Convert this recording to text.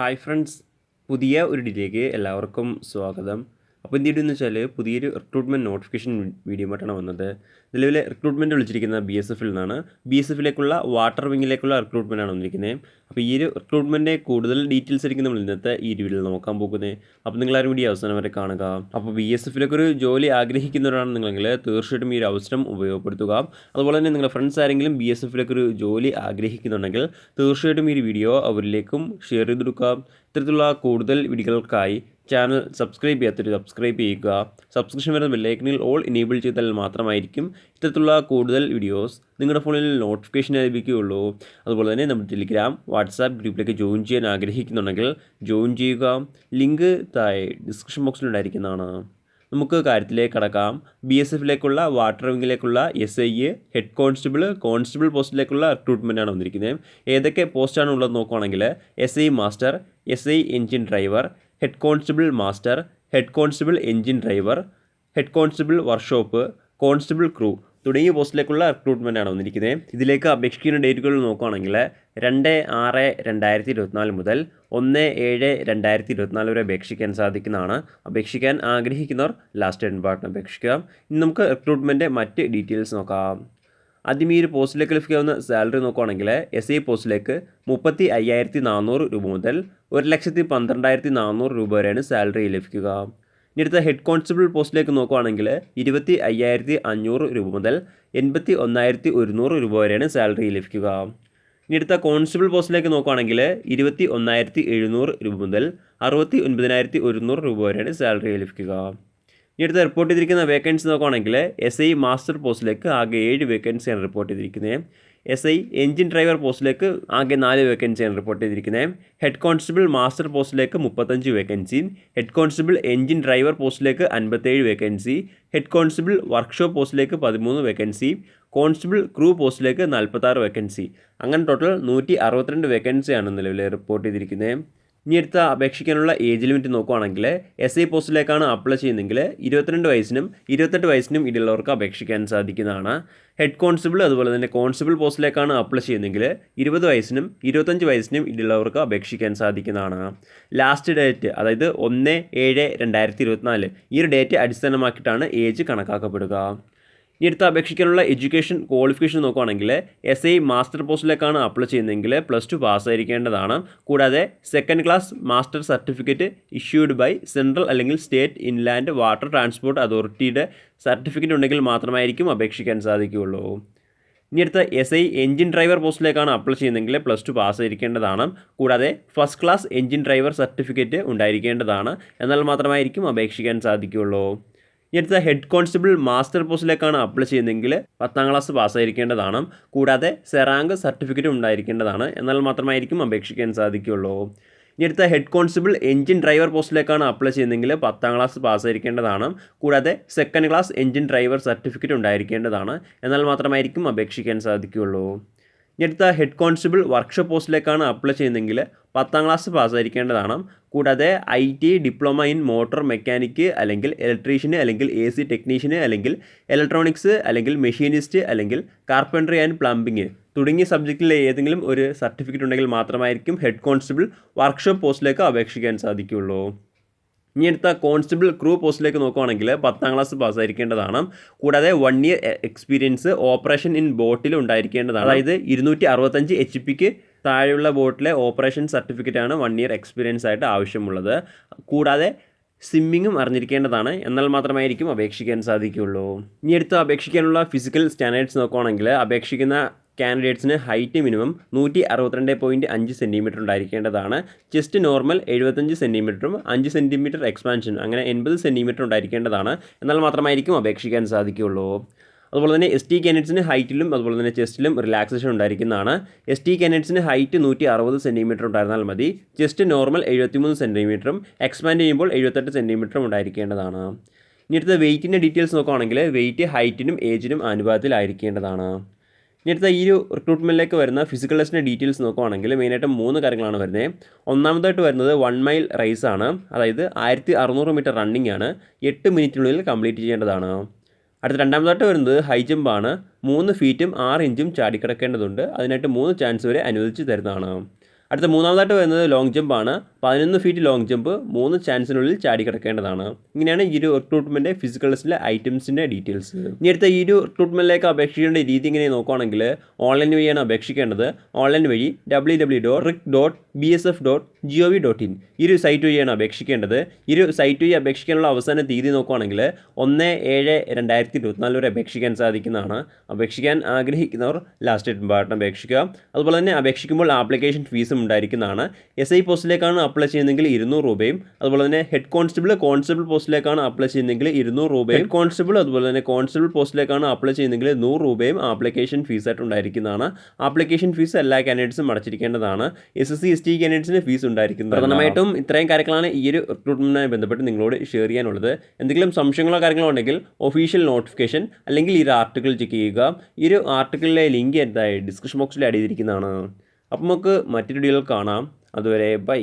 Hi friends, പുതിയ ഒരു ഡിലേക്ക് എല്ലാവർക്കും സ്വാഗതം. അപ്പോൾ എന്ത് ചെയ്തെന്ന് വെച്ചാൽ പുതിയൊരു റിക്രൂട്ട്മെൻറ്റ് നോട്ടിഫിക്കേഷൻ വീഡിയോ ആയിട്ടാണ് വന്നത്. നിലവിലെ റിക്രൂട്ട്മെൻറ്റ് വിളിച്ചിരിക്കുന്ന BSFൽ നിന്നാണ്. BSFിലേക്കുള്ള വാട്ടർ വിങ്ങിലേക്കുള്ള റിക്രൂട്ട്മെൻറ്റാണ് വന്നിരിക്കുന്നത്. അപ്പോൾ ഈ ഒരു റിക്രൂട്ട്മെൻറ്റിൻ്റെ കൂടുതൽ ഡീറ്റെയിൽസ് ആയിരിക്കും നമ്മൾ ഇന്നത്തെ ഈ വീഡിയോയിൽ നോക്കാൻ പോകുന്നത്. അപ്പോൾ നിങ്ങളാരും വീഡിയോ അവസാനം വരെ കാണുക. അപ്പോൾ BSFിലേക്ക് ഒരു ജോലി ആഗ്രഹിക്കുന്നവരാണ് നിങ്ങളെങ്കിൽ തീർച്ചയായിട്ടും ഈ ഒരു അവസരം ഉപയോഗപ്പെടുത്തുക. അതുപോലെ തന്നെ നിങ്ങളുടെ ഫ്രണ്ട്സ് ആരെങ്കിലും BSFിലേക്ക് ഒരു ജോലി ആഗ്രഹിക്കുന്നുണ്ടെങ്കിൽ തീർച്ചയായിട്ടും ഈ ഒരു വീഡിയോ അവരിലേക്കും ഷെയർ ചെയ്ത് കൊടുക്കുക. ഇത്തരത്തിലുള്ള കൂടുതൽ വീഡിയോകൾക്കായി ചാനൽ സബ്സ്ക്രൈബ് ചെയ്യാത്തൊരു സബ്സ്ക്രൈബ് ചെയ്യുക. സബ്സ്ക്രിപ്ഷൻ വരുന്ന ബെല്ലൈക്കനിൽ ഓൾ എനേബിൾ ചെയ്താൽ മാത്രമായിരിക്കും ഇത്തരത്തിലുള്ള കൂടുതൽ വീഡിയോസ് നിങ്ങളുടെ ഫോണിൽ നോട്ടിഫിക്കേഷൻ ലഭിക്കുകയുള്ളൂ. അതുപോലെ തന്നെ നമ്മുടെ ടെലിഗ്രാം വാട്സാപ്പ് ഗ്രൂപ്പിലേക്ക് ജോയിൻ ചെയ്യാൻ ആഗ്രഹിക്കുന്നുണ്ടെങ്കിൽ ജോയിൻ ചെയ്യുക. ലിങ്ക് താഴെ ഡിസ്ക്രിപ്ഷൻ ബോക്സിലുണ്ടായിരിക്കുന്നതാണ്. നമുക്ക് കാര്യത്തിലേക്ക് കടക്കാം. BSFിലേക്കുള്ള വാട്ടർ വിങ്ങിലേക്കുള്ള SI ഹെഡ് കോൺസ്റ്റബിൾ പോസ്റ്റിലേക്കുള്ള റിക്രൂട്ട്മെൻറ്റാണ് വന്നിരിക്കുന്നത്. ഏതൊക്കെ പോസ്റ്റാണ് ഉള്ളത് നോക്കുകയാണെങ്കിൽ SI master, SI engine driver, head constable master, head constable engine driver, head constable workshop, constable crew തുടങ്ങിയ പോസ്റ്റിലേക്കുള്ള റിക്രൂട്ട്മെൻറ്റാണ് വന്നിരിക്കുന്നത്. ഇതിലേക്ക് അപേക്ഷിക്കുന്ന ഡേറ്റുകൾ നോക്കുകയാണെങ്കിൽ 2/6/2024 മുതൽ 1/7/2024 വരെ അപേക്ഷിക്കാൻ സാധിക്കുന്നതാണ്. അപേക്ഷിക്കാൻ ആഗ്രഹിക്കുന്നവർ ലാസ്റ്റ് ഡേറ്റ് പാർട്ടിന് അപേക്ഷിക്കുക. ഇനി നമുക്ക് റിക്രൂട്ട്മെൻറ്റ് മറ്റ് ഡീറ്റെയിൽസ് നോക്കാം. ആദ്യം ഈ ഒരു പോസ്റ്റിലേക്ക് ലഭിക്കാവുന്ന സാലറി നോക്കുകയാണെങ്കിൽ SI പോസ്റ്റിലേക്ക് 35,400 രൂപ മുതൽ 1,12,400 രൂപ വരെയാണ് സാലറി ലഭിക്കുക. ഇനി അടുത്ത ഹെഡ് കോൺസ്റ്റബിൾ പോസ്റ്റിലേക്ക് നോക്കുകയാണെങ്കിൽ 25,500 രൂപ മുതൽ 81,100 രൂപ വരെയാണ് സാലറി ലഭിക്കുക. ഇനി അടുത്ത കോൺസ്റ്റബിൾ പോസ്റ്റിലേക്ക് നോക്കുകയാണെങ്കിൽ 21,700 രൂപ മുതൽ 69,100 രൂപ വരെയാണ് സാലറി ലഭിക്കുക. ഇനി അടുത്ത റിപ്പോർട്ട് ചെയ്തിരിക്കുന്ന വേക്കൻസി നോക്കുകയാണെങ്കിൽ SI മാസ്റ്റർ പോസ്റ്റിലേക്ക് ആകെ 7 വേക്കൻസിയാണ് റിപ്പോർട്ട് ചെയ്തിരിക്കുന്നത്. SI എൻജിൻ ഡ്രൈവർ പോസ്റ്റിലേക്ക് ആകെ 4 വേക്കൻസിയാണ് റിപ്പോർട്ട് ചെയ്തിരിക്കുന്നത്. ഹെഡ് കോൺസ്റ്റബിൾ മാസ്റ്റർ പോസ്റ്റിലേക്ക് 35 vacancy, head constable engine driver പോസ്റ്റിലേക്ക് 57 വേക്കൻസി, ഹെഡ് കോൺസ്റ്റബിൾ വർക്ക്ഷോപ്പ് പോസ്റ്റിലേക്ക് 13 വേക്കൻസി, കോൺസ്റ്റബിൾ ക്രൂ പോസ്റ്റിലേക്ക് 46 വേക്കൻസി. അങ്ങനെ ടോട്ടൽ 162 വേക്കൻസിയാണ് നിലവിൽ റിപ്പോർട്ട് ചെയ്തിരിക്കുന്നത്. ഇനി അടുത്ത അപേക്ഷിക്കാനുള്ള ഏജ് ലിമിറ്റ് നോക്കുകയാണെങ്കിൽ SI പോസ്റ്റിലേക്കാണ് അപ്ലൈ ചെയ്യുന്നതെങ്കിൽ 22 വയസ്സിനും 28 വയസ്സിനും ഇടയിലുള്ളവർക്ക് അപേക്ഷിക്കാൻ സാധിക്കുന്നതാണ്. ഹെഡ് കോൺസ്റ്റബിൾ അതുപോലെ തന്നെ കോൺസ്റ്റബിൾ പോസ്റ്റിലേക്കാണ് അപ്ലൈ ചെയ്യുന്നതെങ്കിൽ 20 വയസ്സിനും 25 വയസ്സിനും ഇടയിലുള്ളവർക്ക് അപേക്ഷിക്കാൻ സാധിക്കുന്നതാണ്. ലാസ്റ്റ് ഡേറ്റ് അതായത് 1/7/2024 ഈ ഒരു ഡേറ്റ് അടിസ്ഥാനമാക്കിയിട്ടാണ് ഏജ് കണക്കാക്കപ്പെടുക. ഇനി അടുത്ത അപേക്ഷിക്കാനുള്ള എഡ്യൂക്കേഷൻ ക്വാളിഫിക്കേഷൻ നോക്കുകയാണെങ്കിൽ SI മാസ്റ്റർ പോസ്റ്റിലേക്കാണ് അപ്ലൈ ചെയ്യുന്നതെങ്കിൽ +2 പാസ്സായിരിക്കേണ്ടതാണ്. കൂടാതെ second class master certificate issued by central അല്ലെങ്കിൽ സ്റ്റേറ്റ് ഇൻലാൻഡ് വാട്ടർ ട്രാൻസ്പോർട്ട് അതോറിറ്റിയുടെ സർട്ടിഫിക്കറ്റ് ഉണ്ടെങ്കിൽ മാത്രമായിരിക്കും അപേക്ഷിക്കാൻ സാധിക്കുകയുള്ളൂ. ഇനി അടുത്ത SI എൻജിൻ ഡ്രൈവർ പോസ്റ്റിലേക്കാണ് അപ്ലൈ ചെയ്യുന്നതെങ്കിൽ +2 പാസ്സായിരിക്കേണ്ടതാണ്. കൂടാതെ first class engine driver certificate ഉണ്ടായിരിക്കേണ്ടതാണ്. എന്നാൽ മാത്രമായിരിക്കും അപേക്ഷിക്കാൻ സാധിക്കുകയുള്ളൂ. ഇനി അടുത്ത ഹെഡ് കോൺസ്റ്റബിൾ മാസ്റ്റർ പോസ്റ്റിലേക്കാണ് അപ്ലൈ ചെയ്യുന്നതെങ്കിൽ 10ാം ക്ലാസ് പാസ്സായിരിക്കേണ്ടതാണ്. കൂടാതെ സെറാങ്ക് സർട്ടിഫിക്കറ്റ് ഉണ്ടായിരിക്കേണ്ടതാണ്. എന്നാൽ മാത്രമായിരിക്കും അപേക്ഷിക്കാൻ സാധിക്കുകയുള്ളൂ. ഇനി അടുത്ത ഹെഡ് കോൺസ്റ്റബിൾ എൻജിൻ ഡ്രൈവർ പോസ്റ്റിലേക്കാണ് അപ്ലൈ ചെയ്യുന്നതെങ്കിൽ 10ാം ക്ലാസ് പാസ്സായിരിക്കേണ്ടതാണ്. കൂടാതെ second class engine driver certificate ഉണ്ടായിരിക്കേണ്ടതാണ്. എന്നാൽ മാത്രമായിരിക്കും അപേക്ഷിക്കാൻ സാധിക്കുകയുള്ളൂ. ഇനി അടുത്ത ഹെഡ് കോൺസ്റ്റബിൾ വർക്ക്ഷോപ്പ് പോസ്റ്റിലേക്കാണ് അപ്ലൈ ചെയ്യുന്നതെങ്കിൽ 10ാം ക്ലാസ് പാസ്സായിരിക്കേണ്ടതാണ്. കൂടാതെ IT diploma in motor mechanic അല്ലെങ്കിൽ ഇലക്ട്രീഷ്യന് അല്ലെങ്കിൽ AC ടെക്നീഷ്യന് അല്ലെങ്കിൽ ഇലക്ട്രോണിക്സ് അല്ലെങ്കിൽ മെഷീനിസ്റ്റ് അല്ലെങ്കിൽ കാർപ്പൻട്രി ആൻഡ് പ്ലംബിങ് തുടങ്ങിയ സബ്ജക്റ്റിലെ ഏതെങ്കിലും ഒരു സർട്ടിഫിക്കറ്റ് ഉണ്ടെങ്കിൽ മാത്രമായിരിക്കും ഹെഡ് കോൺസ്റ്റബിൾ വർക്ക്ഷോപ്പ് പോസ്റ്റിലേക്ക് അപേക്ഷിക്കാൻ സാധിക്കുകയുള്ളൂ. ഇനി അടുത്ത കോൺസ്റ്റബിൾ ക്രൂ പോസ്റ്റിലേക്ക് നോക്കുകയാണെങ്കിൽ 10ാം ക്ലാസ് പാസ്സായിരിക്കേണ്ടതാണ്. കൂടാതെ 1 ഇയർ എക്സ്പീരിയൻസ് ഓപ്പറേഷൻ ഇൻ ബോട്ടിൽ ഉണ്ടായിരിക്കേണ്ടതാണ്. അതായത് 265 HP താഴെയുള്ള ബോട്ടിലെ ഓപ്പറേഷൻ സർട്ടിഫിക്കറ്റാണ് 1 ഇയർ എക്സ്പീരിയൻസ് ആയിട്ട് ആവശ്യമുള്ളത്. കൂടാതെ സ്വിമ്മിങ്ങും അറിഞ്ഞിരിക്കേണ്ടതാണ്. എന്നാൽ മാത്രമായിരിക്കും അപേക്ഷിക്കാൻ സാധിക്കുകയുള്ളൂ. ഇനി അടുത്ത് അപേക്ഷിക്കാനുള്ള ഫിസിക്കൽ സ്റ്റാൻഡേർഡ്സ് നോക്കുകയാണെങ്കിൽ അപേക്ഷിക്കുന്ന കാൻഡിഡേറ്റ്സിന് ഹൈറ്റ് മിനിമം 162.5 സെൻറ്റിമീറ്റർ ഉണ്ടായിരിക്കേണ്ടതാണ്. ചെസ്റ്റ് നോർമൽ 75 സെൻറ്റിമീറ്ററും 5 സെൻറ്റിമീറ്റർ എക്സ്പാൻഷൻ അങ്ങനെ 80 സെൻറ്റിമീറ്റർ ഉണ്ടായിരിക്കേണ്ടതാണ്. എന്നാൽ മാത്രമായിരിക്കും അപേക്ഷിക്കാൻ സാധിക്കുകയുള്ളൂ. അതുപോലെ തന്നെ ST കാൻഡിഡേറ്റ്സിന് ഹൈറ്റിലും അതുപോലെ തന്നെ ചെസ്റ്റിലും റിലാക്സേഷൻ ഉണ്ടായിരിക്കുന്നതാണ്. ST കാൻഡിഡേറ്റ്സിന് ഹൈറ്റ് 160 സെൻറ്റിമീറ്റർ ഉണ്ടായിരുന്നാൽ മതി. ചെസ്റ്റ് നോർമൽ 73 സെൻറ്റിമീറ്ററും എക്സ്പാൻഡ് ചെയ്യുമ്പോൾ 78 സെൻറ്റിമീറ്ററും ഉണ്ടായിരിക്കേണ്ടതാണ്. ഇനി അടുത്ത വെയ്റ്റിൻ്റെ ഡീറ്റെയിൽസ് നോക്കുകയാണെങ്കിൽ വെയ്റ്റ് ഹൈറ്റിനും ഏജിനും അനുപാതത്തിലായിരിക്കേണ്ടതാണ്. ഇനി അടുത്ത ഈ ഒരു റിക്രൂട്ട്മെൻറ്റിലേക്ക് വരുന്ന ഫിസിക്കൽ ടെസ്റ്റിൻ്റെ ഡീറ്റെയിൽസ് നോക്കുകയാണെങ്കിൽ മെയിനായിട്ടും 3 കാര്യങ്ങളാണ് വരുന്നത്. ഒന്നാമതായിട്ട് വരുന്നത് 1 മൈൽ റേസ് ആണ്. അതായത് 1600 മീറ്റർ റണ്ണിങ് ആണ്. 8 മിനിറ്റിനുള്ളിൽ കംപ്ലീറ്റ് ചെയ്യേണ്ടതാണ്. അടുത്ത രണ്ടാമതായിട്ട് വരുന്നത് ഹൈ ജമ്പാണ്. 3 ഫീറ്റും 6 ഇഞ്ചും ചാടിക്കിടക്കേണ്ടതുണ്ട്. അതിനായിട്ട് 3 ചാൻസ് വരെ അനുവദിച്ച് തരുന്നതാണ്. അടുത്ത മൂന്നാമതായിട്ട് വരുന്നത് ലോങ് ജമ്പ് ആണ്. 11 ഫീറ്റ് ലോങ് ജമ്പ് 3 ചാൻസിനുള്ളിൽ ചാടി കിടക്കേണ്ടതാണ്. ഇങ്ങനെയാണ് ഈ ഒരു റിക്രൂട്ട്മെൻറ്റ് ഫിസിക്കൽ ടെസ്റ്റിലെ ഐറ്റംസിൻ്റെ ഡീറ്റെയിൽസ്. ഇനി അടുത്ത ഈ ഒരു റിക്രൂട്ട്മെൻറ്റിലേക്ക് അപേക്ഷിക്കേണ്ട രീതി ഇങ്ങനെ നോക്കുകയാണെങ്കിൽ ഓൺലൈൻ വഴിയാണ് അപേക്ഷിക്കേണ്ടത്. ഓൺലൈൻ വഴി www.ric.bsf.gov.in ഈ ഒരു സൈറ്റ് വഴിയാണ് അപേക്ഷിക്കേണ്ടത്. ഈ ഒരു സൈറ്റ് വഴി അപേക്ഷിക്കാനുള്ള അവസാന തീയതി നോക്കുകയാണെങ്കിൽ 1/7/2024 വരെ അപേക്ഷിക്കാൻ സാധിക്കുന്നതാണ്. അപേക്ഷിക്കാൻ ആഗ്രഹിക്കുന്നവർ ലാസ്റ്റ് ഡേറ്റ് ഇമ്പോർട്ടൻ്റ് അപേക്ഷിക്കുക. അതുപോലെ തന്നെ അപേക്ഷിക്കുമ്പോൾ ആപ്ലിക്കേഷൻ ഫീസും ഉണ്ടായിരിക്കുന്നതാണ്. SI പോസ്റ്റിലേക്കാണ് അപ്ലൈ ചെയ്യുന്നതെങ്കിൽ 200 രൂപയും, അതുപോലെ തന്നെ ഹെഡ് കോൺസ്റ്റബിൾ പോസ്റ്റിലേക്കാണ് അപ്ലൈ ചെയ്യുന്നതെങ്കിൽ 200 രൂപയും, ഹെഡ് കോൺസ്റ്റബിൾ അതുപോലെ തന്നെ കോൺസ്റ്റബിൾ പോസ്റ്റിലേക്കാണ് അപ്ലൈ ചെയ്യുന്നതെങ്കിൽ 100 രൂപയും ആപ്ലിക്കേഷൻ ഫീസായിട്ട് ഉണ്ടായിരിക്കുന്നതാണ്. ആപ്ലിക്കേഷൻ ഫീസ് എല്ലാ കാൻഡിഡേറ്റ്സും അടച്ചിരിക്കേണ്ടതാണ്. SSC ST കാൻഡിഡേറ്റ്സിന് ഫീസ് ഉണ്ടായിരിക്കുന്നത്. പ്രധാനമായിട്ടും ഇത്രയും കാര്യങ്ങളാണ് ഈ ഒരു റിക്രൂട്ട്മെൻറ്റുമായി ബന്ധപ്പെട്ട് നിങ്ങളോട് ഷെയർ ചെയ്യാനുള്ളത്. എന്തെങ്കിലും സംശയങ്ങളോ കാര്യങ്ങളോ ഉണ്ടെങ്കിൽ ഒഫീഷ്യൽ നോട്ടിഫിക്കേഷൻ അല്ലെങ്കിൽ ഈ ഒരു ആർട്ടിക്കിൾ ചെക്ക് ചെയ്യുക. ഈ ഒരു ആർട്ടിക്കിളിലെ ലിങ്ക് എന്തായി ഡിസ്ക്രിപ്ഷൻ ബോക്സിൽ ആഡ് ചെയ്തിരിക്കുന്നതാണ്. അപ്പോൾ നമുക്ക് മറ്റൊരു വീഡിയോയിൽ കാണാം. അതുവരെ ബൈ.